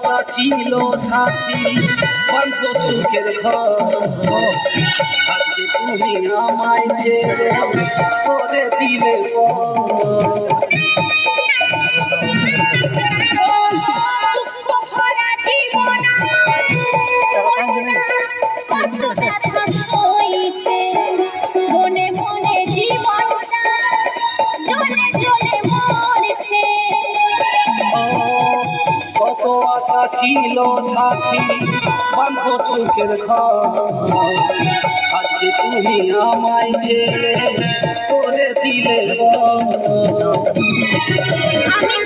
আশা ছিল সাথী বাঁধব সুখের ঘর, আজকে তুমি আমায় ছেড়ে করে দিলে মনে মনে জীবনটা জ্বলে জ্বলে মরছে। কত আশা ছিল সাথী বাঁধব সুখের ঘর, আজকে তুমি আমায় ছেড়ে করে দিলে আমি